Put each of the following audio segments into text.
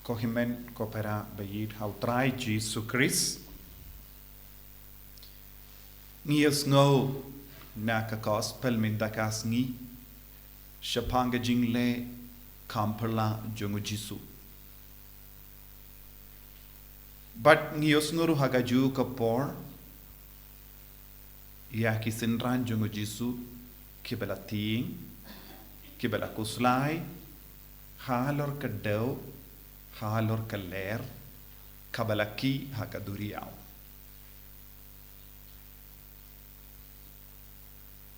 Kohimen kopera bayid hautrai Jesu Christ. Ngias ngau naka gospel mindakas ngi. Shapanga jingle kamperla jongu Jesu. But ngios nguru hagaju kapor. Ya kisinran jongu Jesu. Kibela ting. Kibela kuslai. Halor kadau. Halor kaler, kabalaki hakaduriao.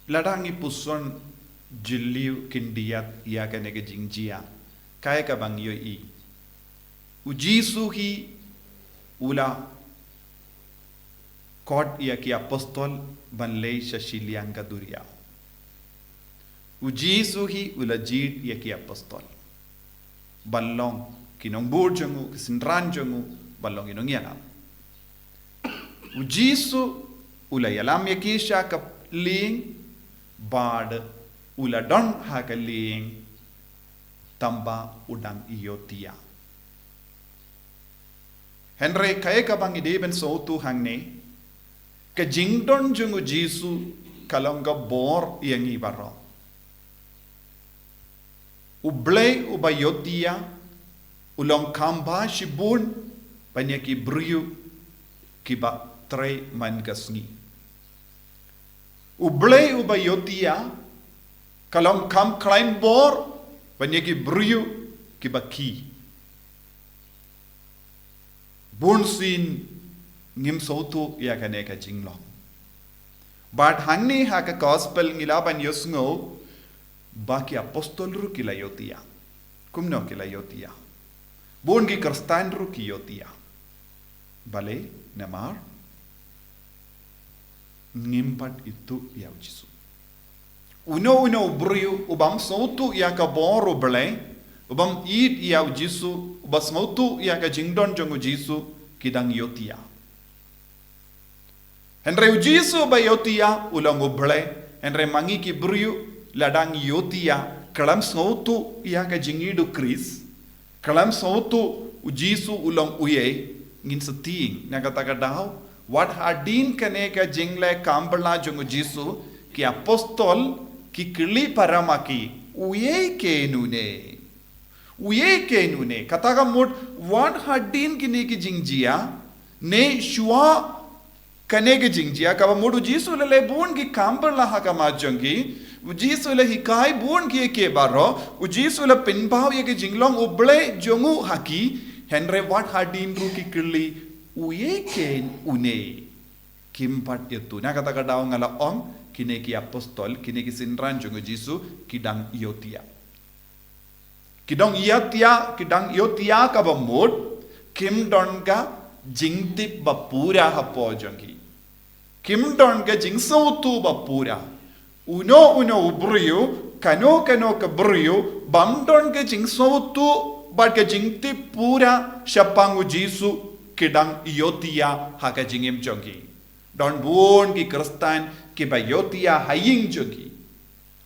Ladangi puson jiliu kindiat ya kanega jingjia, kaya kabang yoi. Ujisu hi ula kod ya ki apostol banlei shashiliang kaduriao. Ujisu hi ula jid ya ki apostol. Balong kinong burjangu, kisinran jangu, balong inong yalam. Ujisu ula yalam yakisha ka ling, bad ula don haka ling, tamba udang ïohthiah. Henry kaya ka bang ideben so tu hangne, ka jingdon jangu Jesu kalongga bor yang ibaro. Blei uba ïohthiah, ulong kamba shibun banyak ibriu kiba tre mangasni. Blei uba ïohthiah kalong kam khlaiñ bor banyak ibriu kiba ki. Bun sin ngim sautu ya kaneka jinglong. But hanni haka gospel ngilaban yosngo baki apostol ru kila ïohthiah. Kumno kila ïohthiah. Bongi Kristan ru ki ïohthiah. Bale namar ngimpat itu ya Jesu. Uno briu ubam sautu ya ka boro Blei, ubam id ya Jesu, ubas sautu ya ka jingdon jongu Jesu kidang ïohthiah. Henry Jesu ba ïohthiah ulang Blei, henry mangi ki briu ladang ïohthiah kalam sautu ya ka jingidu Chris. Kalam sautu Jesu ulang uye ngin seting nagataka daw what hadin kaneka jingle kambala jongu Jesu ki apostol ki kili paramaki uye kenune kataka mud what hadin kini ki jingjia ne shua kaneka jingjia kaba mud Jesu lele bun ki kambala hakama jongi Jesu la hikai bun ki ke baro Jesu la pinbaw ye ke jinglong Blei jongu haki henry wat hadin ru ki kili uye ken une kimpat itu na kata kadaw ngala om kine ki apostol kine ki sinran jongu Jesu kidang ïohthiah kidang ïohthiah ka bamod kim don ga jingtip bapura hapo jongi kim don ga jingsautu bapura uno briu kano ka briu bamdon ke jingsautu bad ke jingti pura shapangu Jesu kidang ïohthiah haka jingim jongi don bon ki Kristan ke ba ïohthiah haying jongi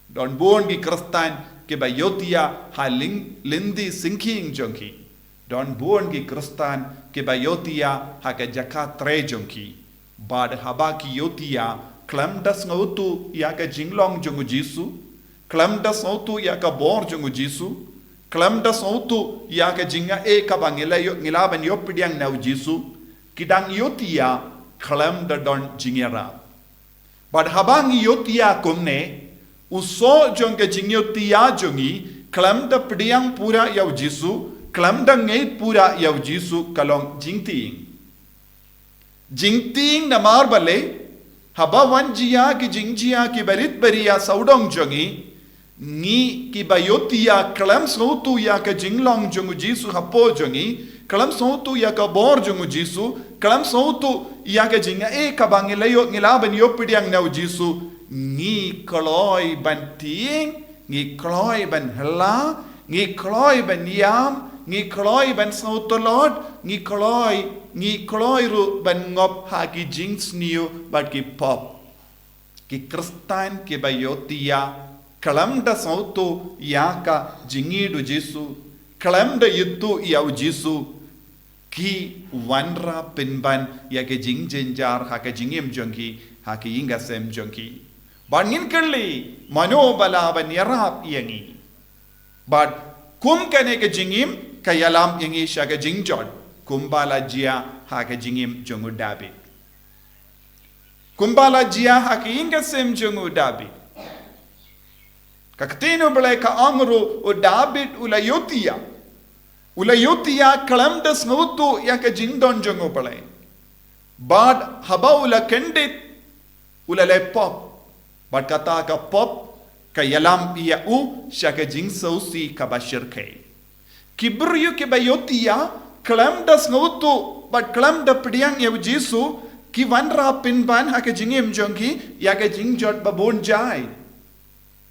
don bon ki Kristan ke ba ïohthiah haling lindi sinking jongi don bon ki Kristan ke ba ïohthiah haka jaka tre jongi bad haba ki ïohthiah klam das ngautu ya ka jinglong jongu Jesu, klam das ngautu ya ka bor jongu Jesu, klam das ngautu ya ka jinga ka ngilaban yopidiang nau Jesu, kidang ïohthiah klam da don jingera. Bad habang ïohthiah kumne, uso jong ka jing ïohthiah jongi, klam da pidiang pura yau Jesu, klam da ngait pura yau Jesu kalong jingting. Jingting namar bale, haba wan jia ki jingjia ki berit beria saudong jongi ni ki ba ïohthiah kalam sautu ya ka jinglong jongu Jesu hapo jongi kalam sautu ya ka bor jongu Jesu kalam sautu ya ka jinga ka bangilayo ngilaban yopidiang nau Jesu ni kloi ban ting ni kloi ban hela ni kloi ban yam ni kloi ban sautolod ni kloi ru ban ngop haki jings niu bat ki pop ki Kristan ki ba ïohthiah kalam da sautu ya ka jingidu Jesu klem da itu iau Jisu ki wanra pinban ya ke jing jenjar ha ke jingim jongki ha ke inga sem jongki bangin kerli mano bala ban yarap yangi but kum kane ke jingim kayalam yangi sha ke jingjot kumbala jia ha ke jingim jongu dabi kumbala jia ha ke inga sem jongu dabi kaktino Blei ka amru o David ula ïohthiah klem das ngutu ya ke jingdon jongu Blei bad haba ula kendit ula le pop bad kata ka pop ka yalam ia u sha ke jing sausi ka bashir ke kibru ke ïohthiah klem das ngutu bad klem da pediang ya Jisu ki wanra pinban ha ke jingim jongki ya ke jingjot babon jai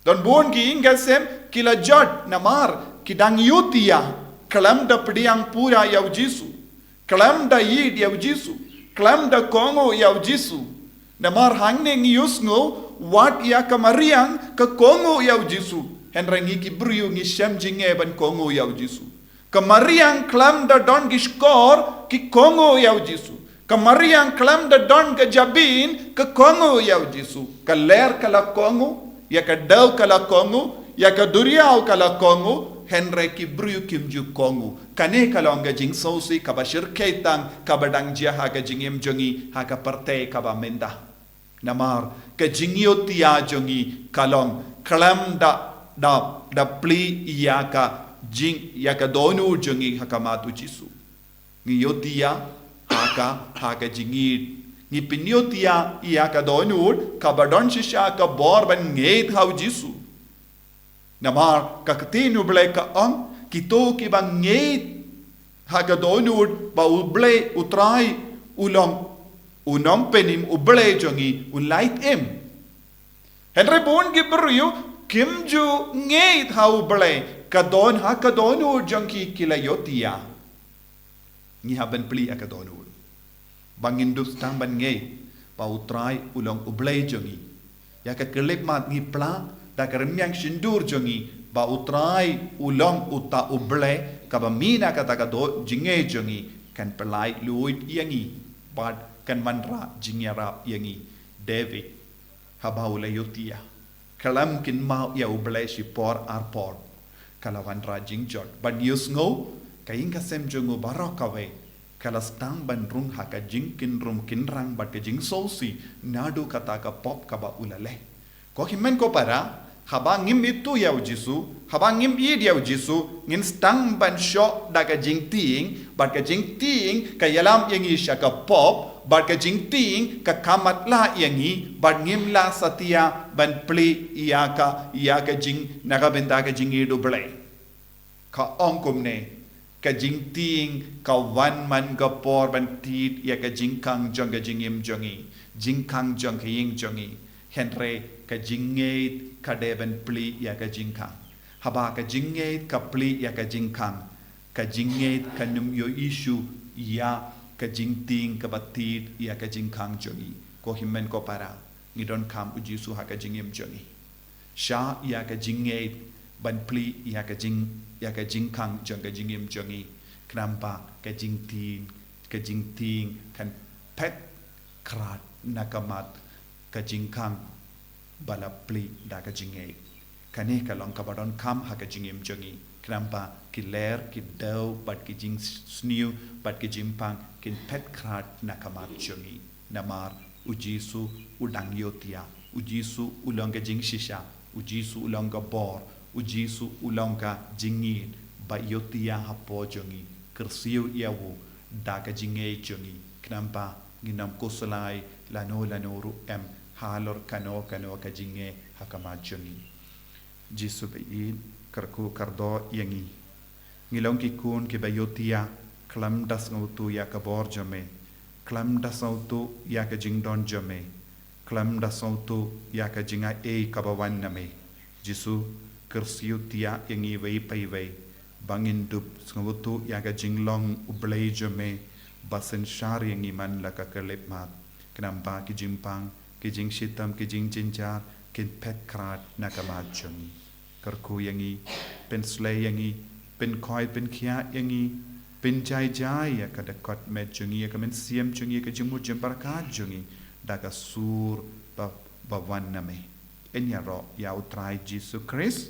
don bon ki ingasem kila jot namar kidang ïohthiah klem da pediang pura ya Jisu klem da yid ya Jisu klem da kongo ya Jisu namar hangne ngiusngo wat ya kamariang ka kongo ya Jisu henrangi ki brio ngi shem jinge ban kongo ya Jisu kamariang klem da don gishkor ki kongo ya Jisu kamariang klem da don ka jabin ka kongo ya Jisu ka ler kala kongo ya ka daw kala kongo ya ka duriaw kala kongo henre ki brio kimju kongo kane kalonga jing sausi ka bashir keitang ka badang jia ha ka jingim jongi ha ka parte ka ba menda namar ka jing ïohthiah jongi kalong klem da pli ya ka jing ya ka donu jongi ha ka matu Jisu ngi ïohthiah ha ka jingit ni ïohthiah ya ka donu ka badon shisha ka bor ban ngeit ha Jisu namar kaktino Blei ka ang kito ki bang ngeit ha ka donu ba Blei utrai unom penim Blei jongi ulait henre bon ki brio kimju ngeit ha Blei ka donu jongi kila ïohthiah ni haben pli ka donu bangin dup stang ban ngei ba utrai Blei jongi ya ka kelip mat ngi pla da karemyang shindur jongi ba utrai uta Blei ka ba mina ka taka do jinge jongi kan pelai luit yangi bad kan manra jingyara yangi David habaula ïohthiah kalam kin mau ya Blei si por arpor kala wanra jingjot bad yusngo kaing ka sem jongo barakawe kala stang ban rung ha ka jingkin rum kinrang bad ka jing sosi nadu kata ka pop ka ba ulale ko himen ko para haba ngim itu ya Jisu haba ngim id ya Jisu ngin stang ban shot da ka jing ting bad ka jing ting ka yalam yangi sha ka pop bad ka jing ting ka kamat la yangi bad ngim la satia ban pli ya ka jing naga benda ka jing idu Blei ka ongkum ne ka jing ting ka wan man ka por ban tit ya ka jing kang jong ka jing im jongi jing kang jong ka ying jongi henre ka jingeit ka deben pli ya ka jingkang haba ka jingeit ka pli ya ka jingkang ka jingeit ka num yo isu ya ka jingting ka batit ya ka jingkang jongi ko himen ko para ngidon kam Jisu ha ka jingim jongi sha ya ka jingeit ban pli ya ka jingkang jong ka jingim jongi kenapa ka jingting kan pet krat nakamat ka jingkang bala pli da ka jingei kane ka long ka badon kam ha ka jingim jongi kenapa ki ler ki daw bat ki jing sniu bat ki jimpang kin pet krat nakamat jongi namar Jisu udang ïohthiah Jisu ulong ka jing shisha Jisu ulong ka bor Jisu ulong ka jingit ba ïohthiah ha po jongi kersiu iawu da ka jingei jongi kenapa nginam kusulai lano ru halor kano ka jinge hakama jongi Jisu bein karku kardo yangi ngilong ki kun ki ba ïohthiah klam das ngautu ya ka bor jame klam das ngautu ya ka jingdon jame klam das ngautu ya ka jinga ka bawan name Jisu kersiu tia yangi wei pai wei bangin dup ngautu ya ka jinglong Blei jame basen shar yangi man la ka kelip mat kenapa ki jimpang ki jing shitam ki jing jinjar kin pet krat nakamat jongi karku yangi pensle yangi เป็นคอยเป็นเคียอย่างงี้เป็นใจก็ได้กอดเมจงงี้ก็เป็นเสียมจงงี้ก็จมูกจมประกาศจงงี้ได้ก็สูรบวันนะเมเอ็นยารอยาวตรายจิสุคริสต์